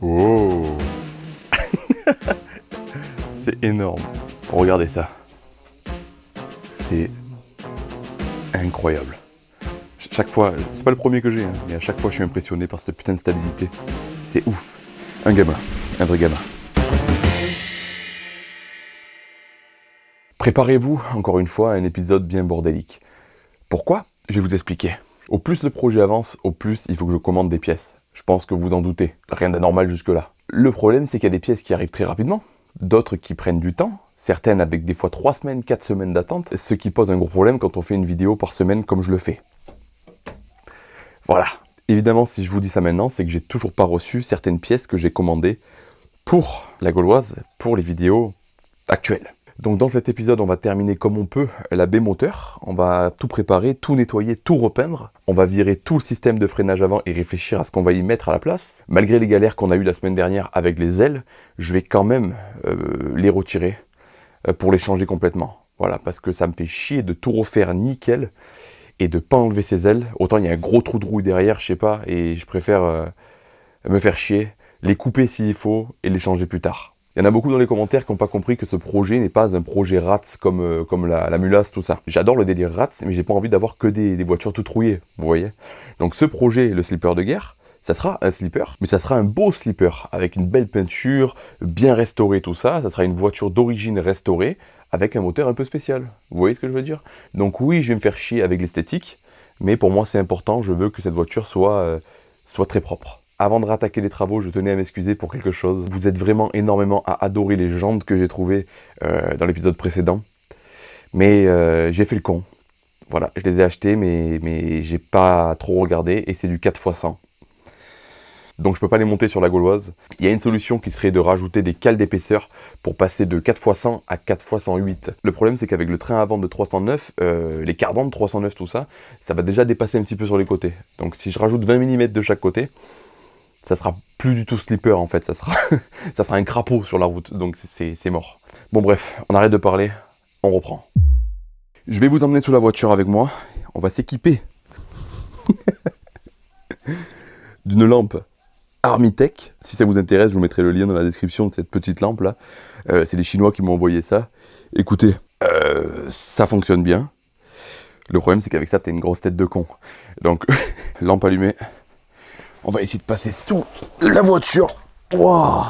Oh. C'est énorme. Regardez ça. C'est incroyable. Chaque fois, c'est pas le premier que j'ai, hein, mais à chaque fois je suis impressionné par cette putain de stabilité. C'est ouf. Un gamin, un vrai gamin. Préparez-vous, encore une fois, à un épisode bien bordélique. Pourquoi ? Je vais vous expliquer. Au plus le projet avance, au plus il faut que je commande des pièces. Je pense que vous en doutez. Rien d'anormal jusque-là. Le problème, c'est qu'il y a des pièces qui arrivent très rapidement, d'autres qui prennent du temps, certaines avec des fois 3 semaines, 4 semaines d'attente, ce qui pose un gros problème quand on fait une vidéo par semaine comme je le fais. Voilà. Évidemment, si je vous dis ça maintenant, c'est que j'ai toujours pas reçu certaines pièces que j'ai commandées pour la Gauloise, pour les vidéos actuelles. Donc dans cet épisode, on va terminer comme on peut la baie moteur, on va tout préparer, tout nettoyer, tout repeindre, on va virer tout le système de freinage avant et réfléchir à ce qu'on va y mettre à la place. Malgré les galères qu'on a eues la semaine dernière avec les ailes, je vais quand même les retirer pour les changer complètement. Voilà, parce que ça me fait chier de tout refaire nickel et de pas enlever ces ailes. Autant il y a un gros trou de rouille derrière, je sais pas, et je préfère me faire chier, les couper s'il faut et les changer plus tard. Il y en a beaucoup dans les commentaires qui n'ont pas compris que ce projet n'est pas un projet rats comme la Mulasse, tout ça. J'adore le délire rats, mais j'ai pas envie d'avoir que des voitures toutes rouillées, vous voyez. Donc ce projet, le slipper de guerre, ça sera un slipper, mais ça sera un beau slipper, avec une belle peinture, bien restauré tout ça. Ça sera une voiture d'origine restaurée, avec un moteur un peu spécial. Vous voyez ce que je veux dire ? Donc oui, je vais me faire chier avec l'esthétique, mais pour moi c'est important, je veux que cette voiture soit très propre. Avant de rattaquer les travaux, je tenais à m'excuser pour quelque chose. Vous êtes vraiment énormément à adorer les jantes que j'ai trouvées dans l'épisode précédent. Mais j'ai fait le con. Voilà, je les ai achetées, mais j'ai pas trop regardé, et c'est du 4x100. Donc je peux pas les monter sur la Gauloise. Il y a une solution qui serait de rajouter des cales d'épaisseur pour passer de 4x100 à 4x108. Le problème, c'est qu'avec le train avant de 309, les cardans de 309, tout ça, ça va déjà dépasser un petit peu sur les côtés. Donc si je rajoute 20 mm de chaque côté, ça sera plus du tout slipper en fait, ça sera un crapaud sur la route, donc c'est mort. Bon bref, on arrête de parler, on reprend. Je vais vous emmener sous la voiture avec moi, on va s'équiper d'une lampe Armitech. Si ça vous intéresse, je vous mettrai le lien dans la description de cette petite lampe là. C'est les Chinois qui m'ont envoyé ça. Écoutez, ça fonctionne bien. Le problème c'est qu'avec ça, t'as une grosse tête de con. Donc, lampe allumée. On va essayer de passer sous la voiture. Wow.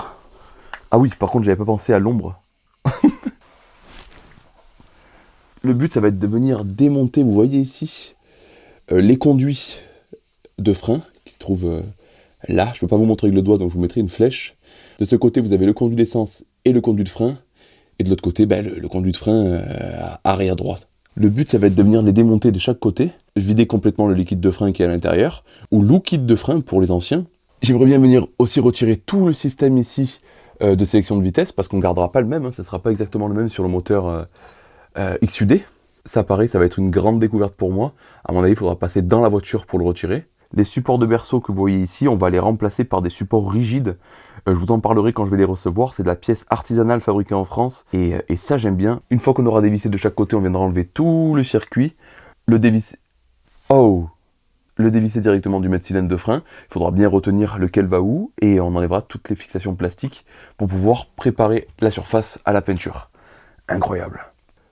Ah oui, par contre, j'avais pas pensé à l'ombre. Le but, ça va être de venir démonter, vous voyez ici, les conduits de frein qui se trouvent là. Je peux pas vous montrer avec le doigt, donc je vous mettrai une flèche. De ce côté, vous avez le conduit d'essence et le conduit de frein. Et de l'autre côté, le conduit de frein arrière droite. Le but, ça va être de venir les démonter de chaque côté, vider complètement le liquide de frein qui est à l'intérieur, ou liquide de frein pour les anciens. J'aimerais bien venir aussi retirer tout le système ici de sélection de vitesse, parce qu'on ne gardera pas le même, ça ne sera pas exactement le même sur le moteur XUD. Ça pareil, ça va être une grande découverte pour moi. À mon avis, il faudra passer dans la voiture pour le retirer. Les supports de berceau que vous voyez ici, on va les remplacer par des supports rigides. Je vous en parlerai quand je vais les recevoir. C'est de la pièce artisanale fabriquée en France. Et ça, j'aime bien. Une fois qu'on aura dévissé de chaque côté, on viendra enlever tout le circuit. Le dévisser... Oh! Le dévisser directement du mètre-cylindre de frein. Il faudra bien retenir lequel va où. Et on enlèvera toutes les fixations plastiques pour pouvoir préparer la surface à la peinture. Incroyable!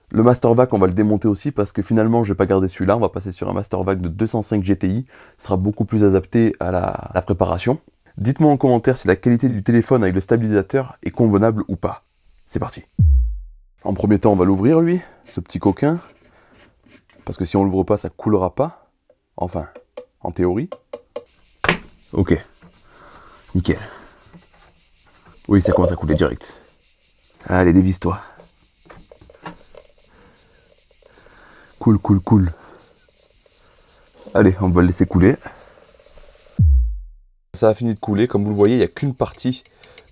Le Mastervac, on va le démonter aussi parce que finalement, je vais pas garder celui-là. On va passer sur un Mastervac de 205 GTI. Ce sera beaucoup plus adapté à la préparation. Dites-moi en commentaire si la qualité du téléphone avec le stabilisateur est convenable ou pas. C'est parti. En premier temps, on va l'ouvrir, lui, ce petit coquin. Parce que si on l'ouvre pas, ça coulera pas. Enfin, en théorie. Ok. Nickel. Oui, ça commence à couler direct. Allez, dévisse-toi. Cool. Allez, on va le laisser couler. Ça a fini de couler, comme vous le voyez, il n'y a qu'une partie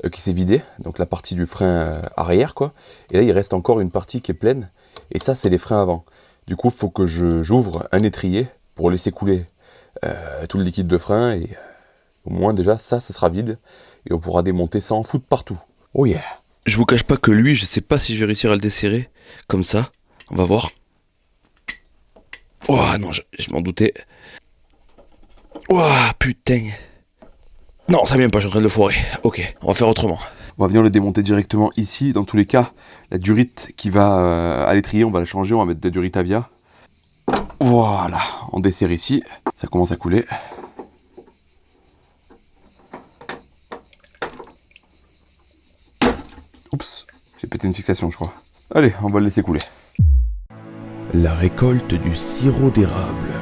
qui s'est vidée, donc la partie du frein arrière, quoi. Et là, il reste encore une partie qui est pleine, et ça, c'est les freins avant. Du coup, il faut que j'ouvre un étrier pour laisser couler tout le liquide de frein, et au moins déjà, ça sera vide, et on pourra démonter ça en foutre partout. Oh yeah! Je vous cache pas que lui, je sais pas si je vais réussir à le desserrer, comme ça. On va voir. Oh non, je m'en doutais. Oh putain. Non, ça vient pas, je suis en train de le foirer. Ok, on va faire autrement. On va venir le démonter directement ici. Dans tous les cas, la durite qui va à l'étrier, on va la changer, on va mettre de la durite Avia. Voilà, on desserre ici. Ça commence à couler. Oups, j'ai pété une fixation, je crois. Allez, on va le laisser couler. La récolte du sirop d'érable.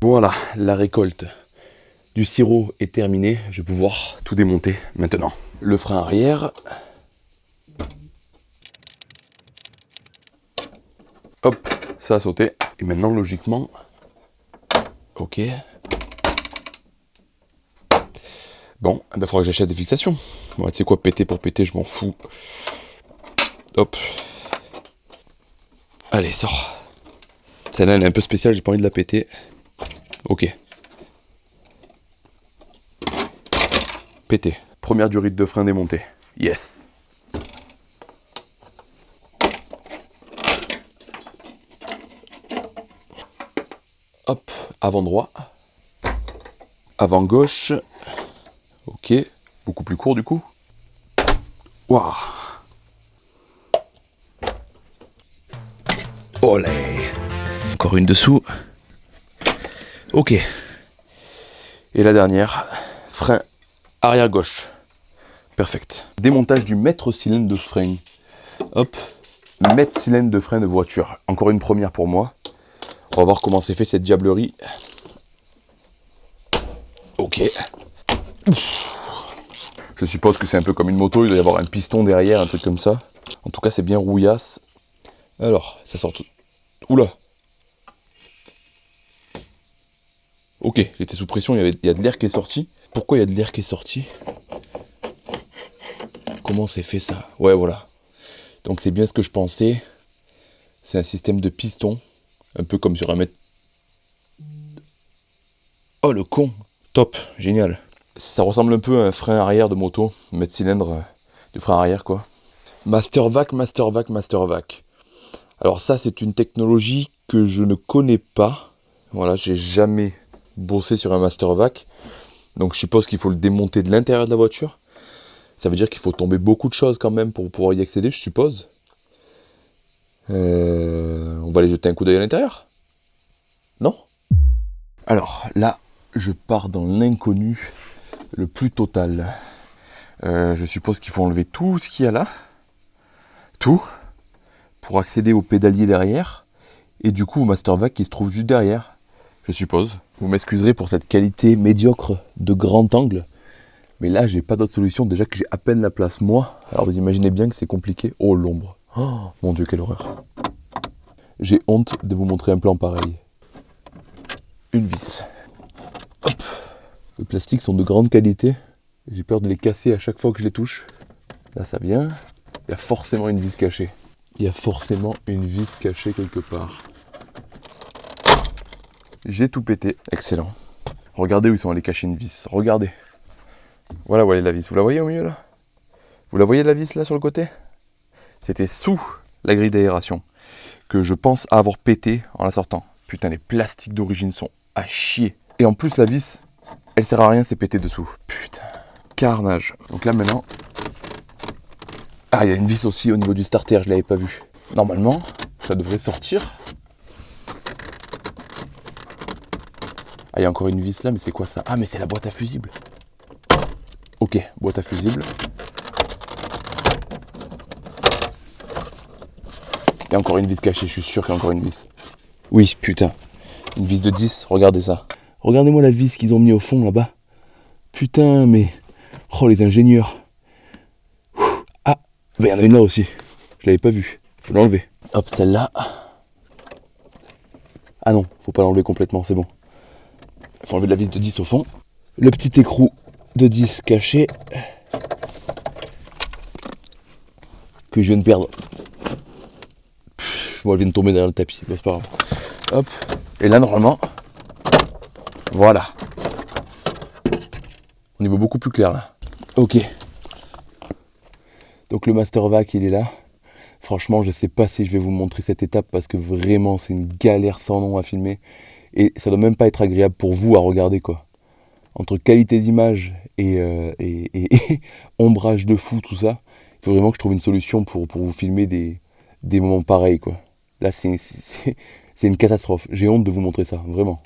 Voilà, la récolte du sirop est terminée. Je vais pouvoir tout démonter maintenant. Le frein arrière. Hop, ça a sauté. Et maintenant, logiquement... Ok. Bon, il faudra que j'achète des fixations. Bon, tu sais quoi, péter pour péter, je m'en fous. Hop. Allez, sors. Celle-là, elle est un peu spéciale, j'ai pas envie de la péter. Ok. Pété. Première durite de frein démontée. Yes. Hop, avant droit. Avant gauche. Ok. Beaucoup plus court du coup. Waouh. Olé. Encore une dessous. Ok. Et la dernière, frein arrière gauche. Perfect. Démontage du maître cylindre de frein. Hop. Maître cylindre de frein de voiture. Encore une première pour moi. On va voir comment c'est fait cette diablerie. Ok. Je suppose que c'est un peu comme une moto, il doit y avoir un piston derrière, un truc comme ça. En tout cas, c'est bien rouillasse. Alors, ça sort tout. Oula. Ok, j'étais sous pression, il y a de l'air qui est sorti. Pourquoi il y a de l'air qui est sorti? Comment c'est fait ça? Ouais, voilà. Donc c'est bien ce que je pensais. C'est un système de piston. Un peu comme sur un mètre. Oh le con. Top, génial. Ça ressemble un peu à un frein arrière de moto. Mètre cylindre du frein arrière quoi. Mastervac. Alors ça c'est une technologie que je ne connais pas. Voilà, j'ai jamais bossé sur un Mastervac. Donc je suppose qu'il faut le démonter de l'intérieur de la voiture. Ça veut dire qu'il faut tomber beaucoup de choses quand même pour pouvoir y accéder, je suppose. On va aller jeter un coup d'œil à l'intérieur. Non? Alors là, je pars dans l'inconnu le plus total. Je suppose qu'il faut enlever tout ce qu'il y a là. Tout. Pour accéder au pédalier derrière. Et du coup au Mastervac qui se trouve juste derrière. Je suppose. Vous m'excuserez pour cette qualité médiocre de grand angle. Mais là, j'ai pas d'autre solution. Déjà que j'ai à peine la place moi. Alors vous imaginez bien que c'est compliqué. Oh, l'ombre. Oh, mon Dieu, quelle horreur. J'ai honte de vous montrer un plan pareil. Une vis. Hop. Les plastiques sont de grande qualité. J'ai peur de les casser à chaque fois que je les touche. Là, ça vient. Il y a forcément une vis cachée. Il y a forcément une vis cachée quelque part. J'ai tout pété. Excellent. Regardez où ils sont allés cacher une vis. Regardez. Voilà où elle est la vis. Vous la voyez au milieu là? Vous la voyez la vis là sur le côté? C'était sous la grille d'aération que je pense avoir pété en la sortant. Putain, les plastiques d'origine sont à chier. Et en plus la vis, elle sert à rien, c'est pété dessous. Putain, carnage. Donc là maintenant... Ah, il y a une vis aussi au niveau du starter, je l'avais pas vu. Normalement, ça devrait sortir. Ah, il y a encore une vis là, mais c'est quoi ça? Ah, mais c'est la boîte à fusible. Ok, boîte à fusible. Il y a encore une vis cachée, je suis sûr qu'il y a encore une vis. Oui, putain. Une vis de 10, regardez ça. Regardez-moi la vis qu'ils ont mis au fond là-bas. Putain, mais... Oh, les ingénieurs. Ah, ben il y en a une là aussi. Je l'avais pas vue. Faut l'enlever. Hop, celle-là. Ah non, faut pas l'enlever complètement, c'est bon. Il faut enlever de la vis de 10 au fond. Le petit écrou de 10 caché. Que je viens de perdre. Bon, elle vient de tomber derrière le tapis, bon, c'est pas grave. Hop, et là normalement, voilà. On y voit beaucoup plus clair là. Ok. Donc le Mastervac il est là. Franchement, je sais pas si je vais vous montrer cette étape parce que vraiment c'est une galère sans nom à filmer. Et ça doit même pas être agréable pour vous à regarder quoi. entre qualité d'image et ombrage de fou, tout ça. Il faut vraiment que je trouve une solution pour vous filmer des moments pareils, quoi. Là, c'est une catastrophe. J'ai honte de vous montrer ça, vraiment.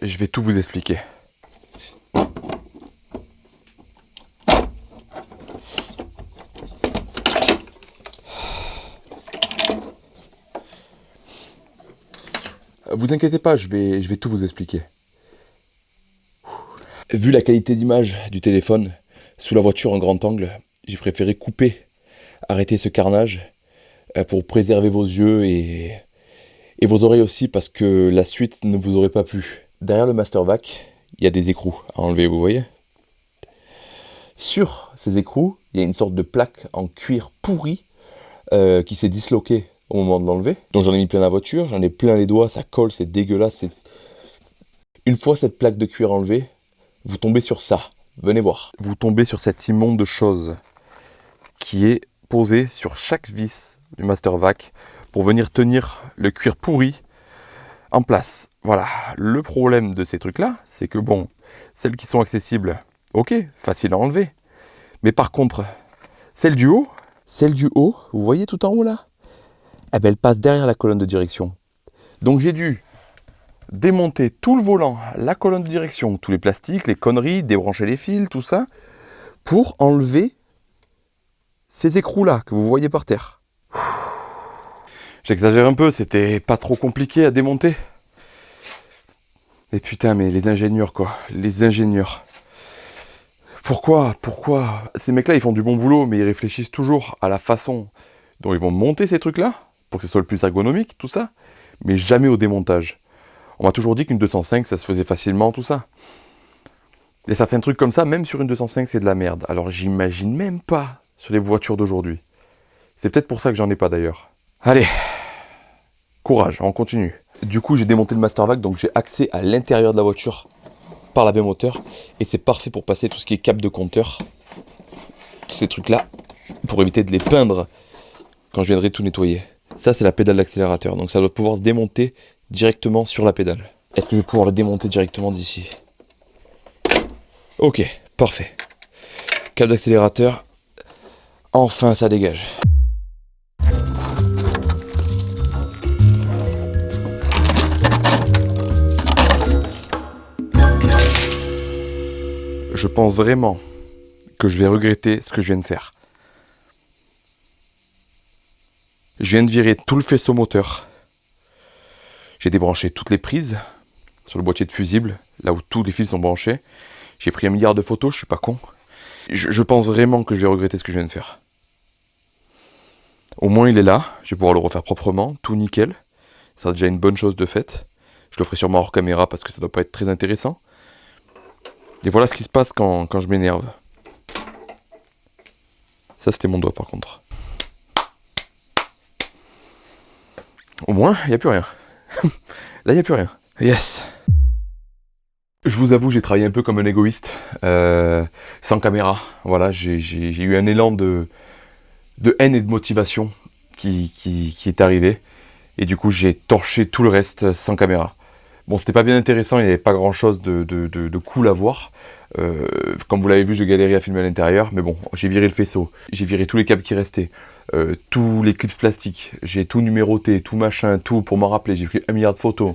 Je vais tout vous expliquer. Vous inquiétez pas, je vais tout vous expliquer. Vu la qualité d'image du téléphone sous la voiture en grand angle, j'ai préféré couper, arrêter ce carnage pour préserver vos yeux et vos oreilles aussi, parce que la suite ne vous aurait pas plu. Derrière le Master Vac, il y a des écrous à enlever, vous voyez. Sur ces écrous, il y a une sorte de plaque en cuir pourri qui s'est disloquée au moment de l'enlever. Donc j'en ai mis plein la voiture, j'en ai plein les doigts, ça colle, c'est dégueulasse. Une fois cette plaque de cuir enlevée, vous tombez sur ça. Venez voir. Vous tombez sur cette immonde chose qui est posée sur chaque vis du Master Vac pour venir tenir le cuir pourri en place. Voilà. Le problème de ces trucs-là, c'est que bon, celles qui sont accessibles, ok, facile à enlever. Mais par contre, celle du haut, vous voyez tout en haut là, eh ben, elle passe derrière la colonne de direction. Donc j'ai dû démonter tout le volant, la colonne de direction, tous les plastiques, les conneries, débrancher les fils, tout ça, pour enlever ces écrous-là que vous voyez par terre. J'exagère un peu, c'était pas trop compliqué à démonter. Mais putain, mais les ingénieurs quoi, les ingénieurs. Pourquoi ces mecs-là, ils font du bon boulot, mais ils réfléchissent toujours à la façon dont ils vont monter ces trucs-là, pour que ce soit le plus ergonomique, tout ça, mais jamais au démontage. On m'a toujours dit qu'une 205, ça se faisait facilement, tout ça. Il y a certains trucs comme ça, même sur une 205, c'est de la merde. Alors j'imagine même pas sur les voitures d'aujourd'hui. C'est peut-être pour ça que j'en ai pas d'ailleurs. Allez, courage, on continue. Du coup, j'ai démonté le Master Vac, donc j'ai accès à l'intérieur de la voiture par la baie moteur. Et c'est parfait pour passer tout ce qui est câble de compteur. Tous ces trucs-là, pour éviter de les peindre quand je viendrai tout nettoyer. Ça, c'est la pédale d'accélérateur, donc ça doit pouvoir se démonter directement sur la pédale. Est-ce que je vais pouvoir le démonter directement d'ici? Ok, parfait. Câble d'accélérateur. Enfin, ça dégage. Je pense vraiment que je vais regretter ce que je viens de faire. Je viens de virer tout le faisceau moteur. J'ai débranché toutes les prises sur le boîtier de fusible, là où tous les fils sont branchés. J'ai pris 1 milliard de photos, je suis pas con. Je pense vraiment que je vais regretter ce que je viens de faire. Au moins il est là, je vais pouvoir le refaire proprement, tout nickel. Ça sera déjà une bonne chose de faite. Je le ferai sûrement hors caméra parce que ça doit pas être très intéressant. Et voilà ce qui se passe quand je m'énerve. Ça c'était mon doigt par contre. Au moins, il n'y a plus rien. Là, il n'y a plus rien. Yes. Je vous avoue, j'ai travaillé un peu comme un égoïste, sans caméra. Voilà, j'ai eu un élan de haine et de motivation qui est arrivé. Et du coup, j'ai torché tout le reste sans caméra. Bon, c'était pas bien intéressant, il n'y avait pas grand-chose de cool à voir. Comme vous l'avez vu, j'ai galéré à filmer à l'intérieur, mais bon, j'ai viré le faisceau, j'ai viré tous les câbles qui restaient, tous les clips plastiques, j'ai tout numéroté, tout machin, tout pour m'en rappeler, j'ai pris 1 milliard de photos.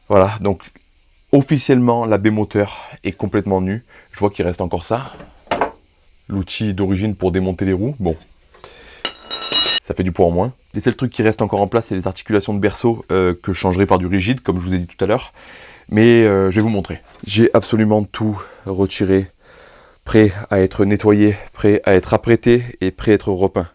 Voilà, donc officiellement la baie moteur est complètement nue. Je vois qu'il reste encore ça, l'outil d'origine pour démonter les roues. Bon, ça fait du poids en moins. Les seuls trucs qui restent encore en place, c'est les articulations de berceau que je changerai par du rigide, comme je vous ai dit tout à l'heure. Mais je vais vous montrer. J'ai absolument tout retiré, prêt à être nettoyé, prêt à être apprêté et prêt à être repeint.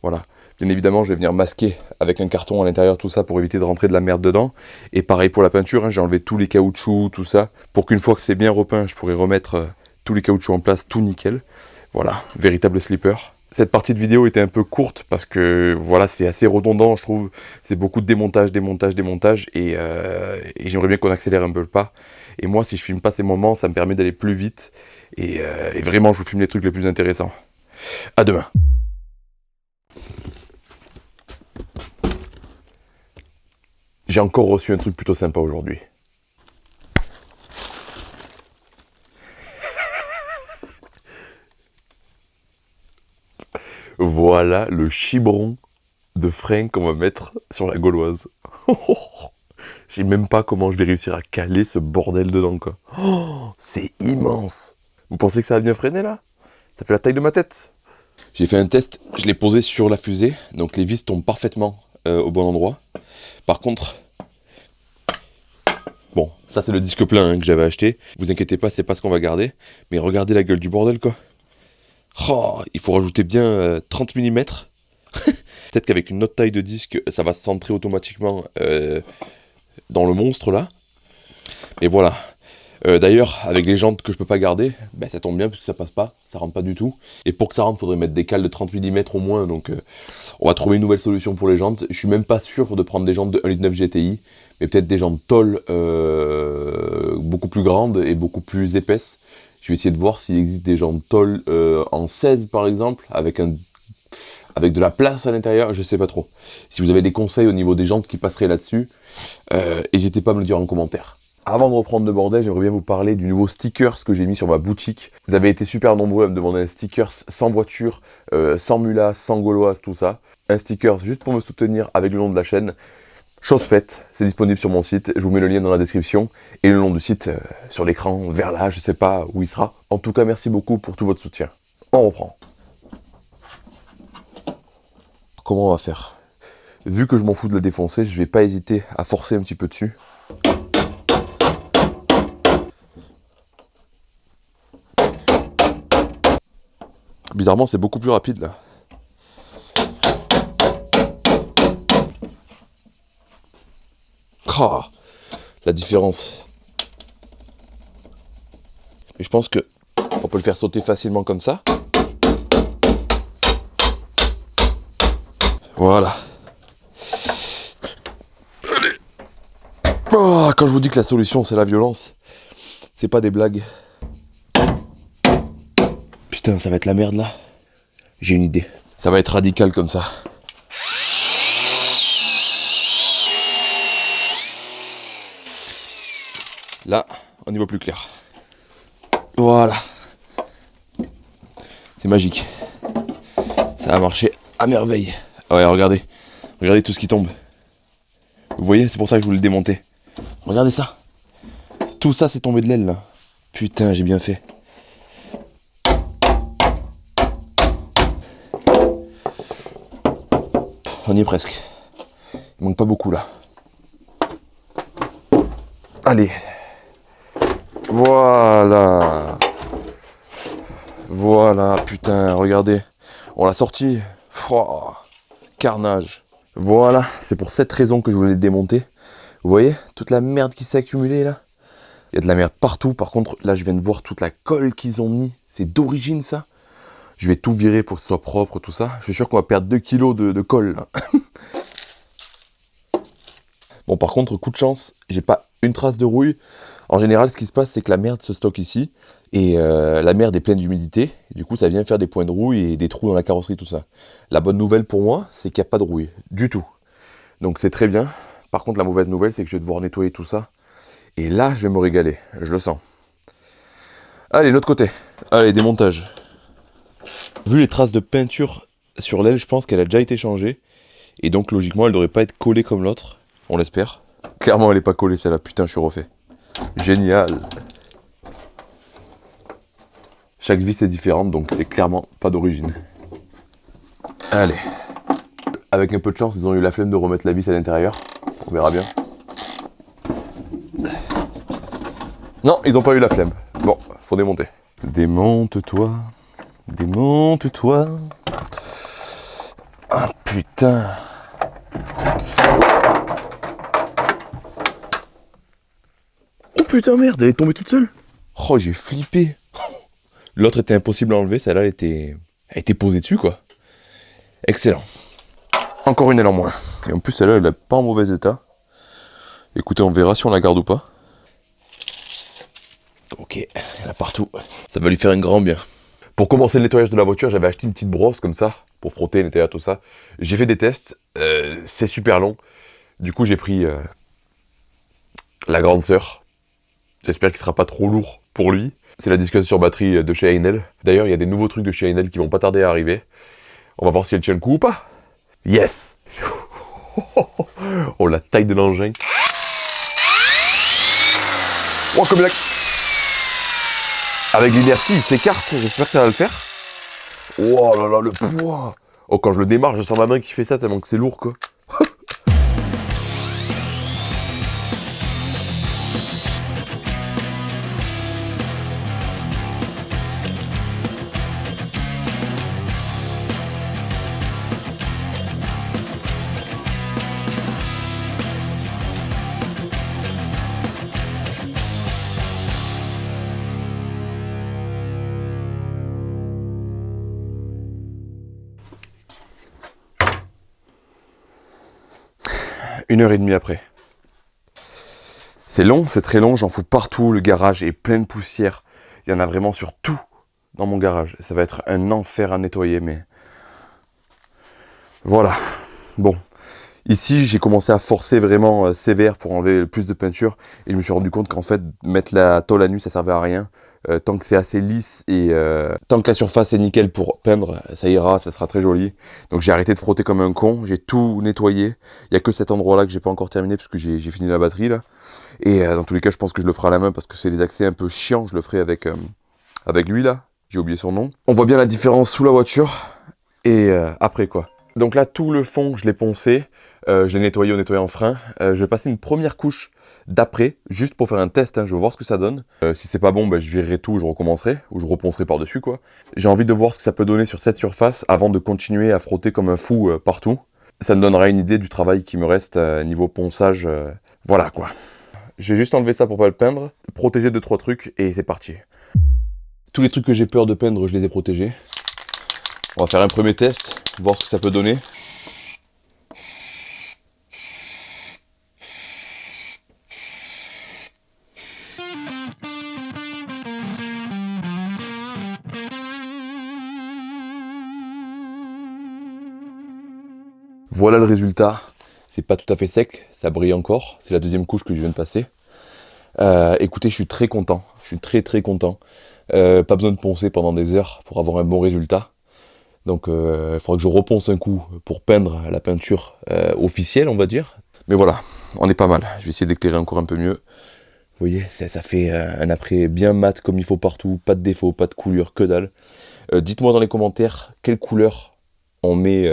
Voilà. Bien évidemment, je vais venir masquer avec un carton à l'intérieur, tout ça, pour éviter de rentrer de la merde dedans. Et pareil pour la peinture, hein, j'ai enlevé tous les caoutchoucs, tout ça, pour qu'une fois que c'est bien repeint, je pourrai remettre tous les caoutchoucs en place, tout nickel. Voilà, véritable slipper. Cette partie de vidéo était un peu courte parce que voilà, c'est assez redondant, je trouve. C'est beaucoup de démontage, et j'aimerais bien qu'on accélère un peu le pas. Et moi, si je filme pas ces moments, ça me permet d'aller plus vite et vraiment, je vous filme les trucs les plus intéressants. À demain. J'ai encore reçu un truc plutôt sympa aujourd'hui. Voilà le chibron de frein qu'on va mettre sur la gauloise. Je sais même pas comment je vais réussir à caler ce bordel dedans, quoi. Oh, c'est immense. Vous pensez que ça va bien freiner, là? Ça fait la taille de ma tête. J'ai fait un test, je l'ai posé sur la fusée, donc les vis tombent parfaitement au bon endroit. Par contre, bon, ça c'est le disque plein hein, que j'avais acheté. Vous inquiétez pas, c'est pas ce qu'on va garder. Mais regardez la gueule du bordel, quoi. Oh, il faut rajouter bien 30 mm. Peut-être qu'avec une autre taille de disque, ça va se centrer automatiquement dans le monstre là. Et voilà. D'ailleurs, avec les jantes que je peux pas garder, ben, ça tombe bien parce que ça passe pas, ça rentre pas du tout. Et pour que ça rentre, il faudrait mettre des cales de 30 mm au moins. Donc on va trouver une nouvelle solution pour les jantes. Je suis même pas sûr de prendre des jantes de 1,9 litre GTI, mais peut-être des jantes Toll beaucoup plus grandes et beaucoup plus épaisses. Je vais essayer de voir s'il existe des jantes Toll en 16 par exemple, avec de la place à l'intérieur, je sais pas trop. Si vous avez des conseils au niveau des jantes qui passeraient là-dessus, n'hésitez pas à me le dire en commentaire. Avant de reprendre le bordel, j'aimerais bien vous parler du nouveau stickers que j'ai mis sur ma boutique. Vous avez été super nombreux à me demander un stickers sans voiture, sans mula, sans gauloise, tout ça. Un stickers juste pour me soutenir avec le nom de la chaîne. Chose faite, c'est disponible sur mon site, je vous mets le lien dans la description et le nom du site sur l'écran, vers là, je sais pas où il sera. En tout cas, merci beaucoup pour tout votre soutien. On reprend. Comment on va faire? Vu que je m'en fous de la défoncer, je vais pas hésiter à forcer un petit peu dessus. Bizarrement, c'est beaucoup plus rapide là. Oh, la différence. Mais je pense que on peut le faire sauter facilement comme ça. Voilà. Allez. Oh, quand je vous dis que la solution c'est la violence, c'est pas des blagues. Putain, ça va être la merde là. J'ai une idée. Ça va être radical comme ça. Là, on y voit plus clair. Voilà. C'est magique. Ça a marché à merveille. Ouais, regardez. Regardez tout ce qui tombe. Vous voyez, c'est pour ça que je voulais le démonter. Regardez ça. Tout ça, c'est tombé de l'aile là. Putain, j'ai bien fait. On y est presque. Il manque pas beaucoup là. Allez. Voilà. Voilà, putain, regardez. On l'a sorti. Fouah, carnage. Voilà, c'est pour cette raison que je voulais le démonter. Vous voyez, toute la merde qui s'est accumulée là. Il y a de la merde partout. Par contre, là, je viens de voir toute la colle qu'ils ont mis. C'est d'origine ça. Je vais tout virer pour que ce soit propre, tout ça. Je suis sûr qu'on va perdre 2 kilos de colle là. Bon, par contre, coup de chance, j'ai pas une trace de rouille. En général, ce qui se passe, c'est que la merde se stocke ici. Et la merde est pleine d'humidité. Du coup, ça vient faire des points de rouille et des trous dans la carrosserie, tout ça. La bonne nouvelle pour moi, c'est qu'il n'y a pas de rouille. Du tout. Donc c'est très bien. Par contre, la mauvaise nouvelle, c'est que je vais devoir nettoyer tout ça. Et là, je vais me régaler. Je le sens. Allez, l'autre côté. Allez, démontage. Vu les traces de peinture sur l'aile, je pense qu'elle a déjà été changée. Et donc, logiquement, elle ne devrait pas être collée comme l'autre. On l'espère. Clairement, elle n'est pas collée, celle-là. Putain, je suis refait. Génial. Chaque vis est différente, donc c'est clairement pas d'origine. Allez. Avec un peu de chance, ils ont eu la flemme de remettre la vis à l'intérieur. On verra bien. Non, ils ont pas eu la flemme. Bon, faut démonter. Démonte-toi. Démonte-toi. Ah putain. Oh putain merde, elle est tombée toute seule. Oh, j'ai flippé. L'autre était impossible à enlever, celle-là elle était posée dessus quoi. Excellent. Encore une aile en moins. Et en plus celle-là elle est pas en mauvais état. Écoutez, on verra si on la garde ou pas. Ok, il y en a partout. Ça va lui faire un grand bien. Pour commencer le nettoyage de la voiture, j'avais acheté une petite brosse comme ça, pour frotter, nettoyer tout ça. J'ai fait des tests, c'est super long. Du coup, j'ai pris la grande sœur. J'espère qu'il sera pas trop lourd pour lui. C'est la disqueuse sur batterie de chez Einel. D'ailleurs, il y a des nouveaux trucs de chez Einel qui vont pas tarder à arriver. On va voir si elle tient le coup ou pas. Yes. Oh, la taille de l'engin. Oh, comme il a... Avec l'inertie, il s'écarte. J'espère que ça va le faire. Oh là là, le poids. Oh, quand je le démarre, je sens ma main qui fait ça tellement que c'est lourd, quoi. Une heure et demie après. C'est long, c'est très long, j'en fous partout, le garage est plein de poussière. Il y en a vraiment sur tout dans mon garage. Ça va être un enfer à nettoyer, mais... Voilà. Bon. Ici, j'ai commencé à forcer vraiment sévère pour enlever le plus de peinture. Et je me suis rendu compte qu'en fait, mettre la tôle à nu, ça servait à rien. Tant que c'est assez lisse et tant que la surface est nickel pour peindre, ça ira, ça sera très joli. Donc j'ai arrêté de frotter comme un con, j'ai tout nettoyé. Il n'y a que cet endroit-là que j'ai pas encore terminé parce que j'ai fini la batterie là. Et dans tous les cas, je pense que je le ferai à la main parce que c'est des accès un peu chiants. Je le ferai avec lui là. J'ai oublié son nom. On voit bien la différence sous la voiture et après quoi. Donc là, tout le fond, je l'ai poncé. Je l'ai nettoyé au nettoyant frein. Je vais passer une première couche d'après, juste pour faire un test, hein, je vais voir ce que ça donne. Si c'est pas bon, je virerai tout, je recommencerai, ou je reponcerai par-dessus, quoi. J'ai envie de voir ce que ça peut donner sur cette surface avant de continuer à frotter comme un fou partout. Ça me donnera une idée du travail qui me reste niveau ponçage. Voilà, quoi. Je vais juste enlever ça pour pas le peindre, protéger 2-3 trucs, et c'est parti. Tous les trucs que j'ai peur de peindre, je les ai protégés. On va faire un premier test, voir ce que ça peut donner. Voilà le résultat, c'est pas tout à fait sec, ça brille encore, c'est la deuxième couche que je viens de passer. Écoutez, je suis très content, je suis très content. Pas besoin de poncer pendant des heures pour avoir un bon résultat. Donc il faudra que je reponce un coup pour peindre la peinture officielle, on va dire. Mais voilà, on est pas mal, je vais essayer d'éclairer encore un peu mieux. Vous voyez, ça fait un après bien mat comme il faut partout, pas de défaut, pas de coulure, que dalle. Dites-moi dans les commentaires quelle couleur on met...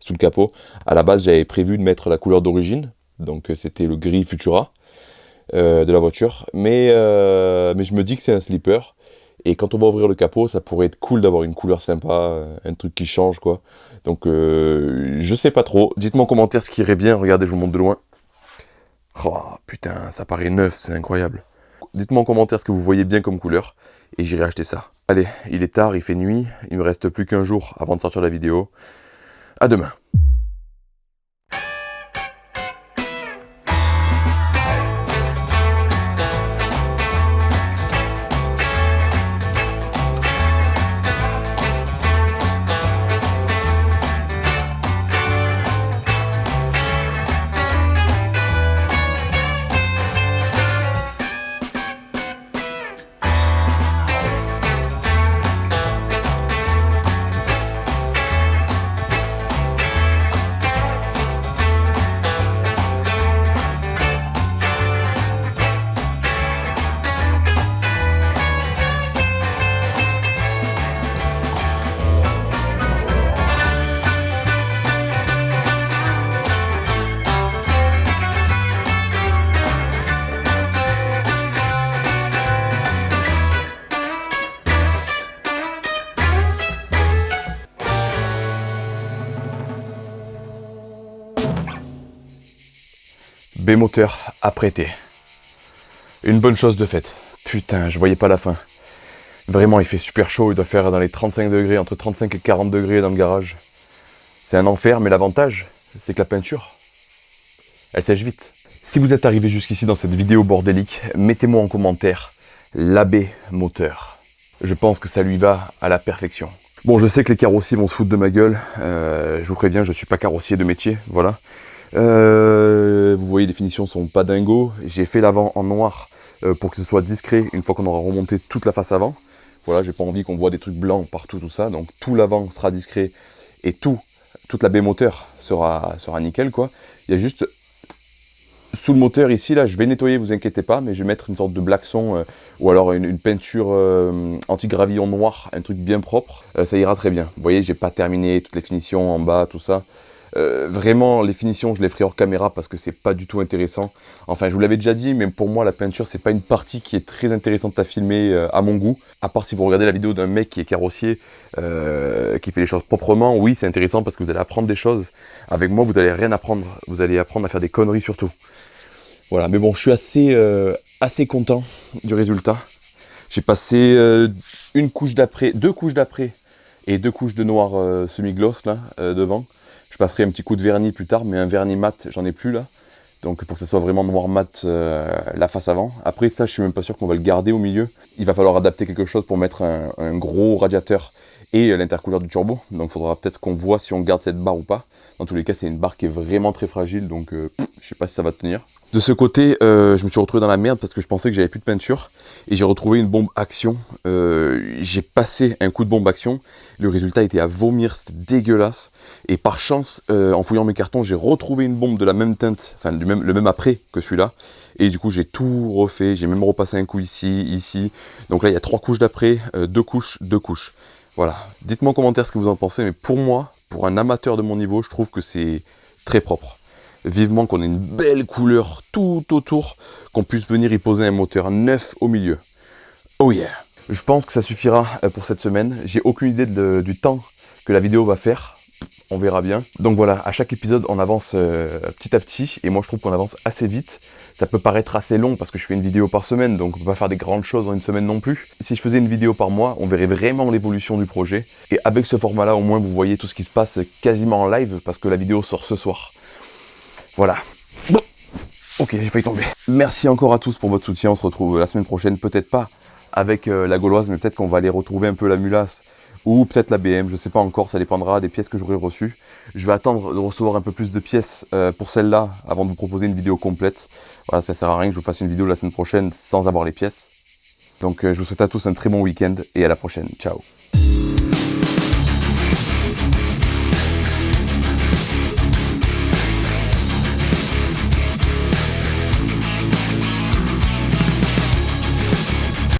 sous le capot. À la base, j'avais prévu de mettre la couleur d'origine, donc c'était le gris Futura de la voiture, mais je me dis que c'est un slipper, et quand on va ouvrir le capot, ça pourrait être cool d'avoir une couleur sympa, un truc qui change, quoi. Donc, je sais pas trop. Dites-moi en commentaire ce qui irait bien. Regardez, je vous montre de loin. Oh, putain, ça paraît neuf, c'est incroyable. Dites-moi en commentaire ce que vous voyez bien comme couleur, et j'irai acheter ça. Allez, il est tard, il fait nuit, il me reste plus qu'un jour avant de sortir la vidéo. À demain. B-moteur apprêté. Une bonne chose de faite. Putain, je voyais pas la fin. Vraiment, il fait super chaud, il doit faire dans les 35 degrés, entre 35 et 40 degrés dans le garage. C'est un enfer, mais l'avantage, c'est que la peinture, elle sèche vite. Si vous êtes arrivé jusqu'ici dans cette vidéo bordélique, mettez-moi en commentaire l'AB moteur. Je pense que ça lui va à la perfection. Bon, je sais que les carrossiers vont se foutre de ma gueule. Je vous préviens, je suis pas carrossier de métier, voilà. Vous voyez, les finitions sont pas dingos. J'ai fait l'avant en noir pour que ce soit discret une fois qu'on aura remonté toute la face avant. Voilà, j'ai pas envie qu'on voit des trucs blancs partout, tout ça. Donc tout l'avant sera discret et toute la baie moteur sera nickel, quoi. Il y a juste sous le moteur ici, là, je vais nettoyer, vous inquiétez pas, mais je vais mettre une sorte de blackson ou alors une peinture anti-gravillon noir, un truc bien propre. Ça ira très bien. Vous voyez, j'ai pas terminé toutes les finitions en bas, tout ça. Vraiment, les finitions, je les ferai hors caméra parce que c'est pas du tout intéressant. Enfin, je vous l'avais déjà dit, mais pour moi, la peinture, c'est pas une partie qui est très intéressante à filmer à mon goût. À part si vous regardez la vidéo d'un mec qui est carrossier, qui fait les choses proprement, oui, c'est intéressant parce que vous allez apprendre des choses. Avec moi, vous allez rien apprendre. Vous allez apprendre à faire des conneries surtout. Voilà, mais bon, je suis assez content du résultat. J'ai passé deux couches d'après et 2 couches de noir semi-gloss là devant. Je passerai un petit coup de vernis plus tard, mais un vernis mat, j'en ai plus là. Donc pour que ça soit vraiment noir mat la face avant. Après ça, je suis même pas sûr qu'on va le garder au milieu. Il va falloir adapter quelque chose pour mettre un gros radiateur et l'intercouleur du turbo. Donc il faudra peut-être qu'on voit si on garde cette barre ou pas. Dans tous les cas, c'est une barre qui est vraiment très fragile, donc je sais pas si ça va tenir. De ce côté, je me suis retrouvé dans la merde parce que je pensais que j'avais plus de peinture. Et j'ai retrouvé une bombe action. J'ai passé un coup de bombe action. Le résultat était à vomir, c'était dégueulasse. Et par chance, en fouillant mes cartons, j'ai retrouvé une bombe de la même teinte, enfin le même après que celui-là. Et du coup, j'ai tout refait. J'ai même repassé un coup ici. Donc là, il y a 3 couches d'après, 2 couches. Voilà. Dites-moi en commentaire ce que vous en pensez, mais pour moi, pour un amateur de mon niveau, je trouve que c'est très propre. Vivement qu'on ait une belle couleur tout autour, qu'on puisse venir y poser un moteur neuf au milieu. Oh yeah! Je pense que ça suffira pour cette semaine. J'ai aucune idée du temps que la vidéo va faire. On verra bien. Donc voilà, à chaque épisode, on avance petit à petit. Et moi, je trouve qu'on avance assez vite. Ça peut paraître assez long parce que je fais une vidéo par semaine. Donc on peut pas faire des grandes choses en une semaine non plus. Si je faisais une vidéo par mois, on verrait vraiment l'évolution du projet. Et avec ce format-là, au moins, vous voyez tout ce qui se passe quasiment en live parce que la vidéo sort ce soir. Voilà. Bon. Ok, j'ai failli tomber. Merci encore à tous pour votre soutien. On se retrouve la semaine prochaine. Peut-être pas avec la Gauloise, mais peut-être qu'on va aller retrouver un peu la Mulasse ou peut-être la BM, je sais pas encore, ça dépendra des pièces que j'aurai reçues. Je vais attendre de recevoir un peu plus de pièces pour celle-là avant de vous proposer une vidéo complète. Voilà, ça sert à rien que je vous fasse une vidéo la semaine prochaine sans avoir les pièces. Donc je vous souhaite à tous un très bon week-end et à la prochaine. Ciao.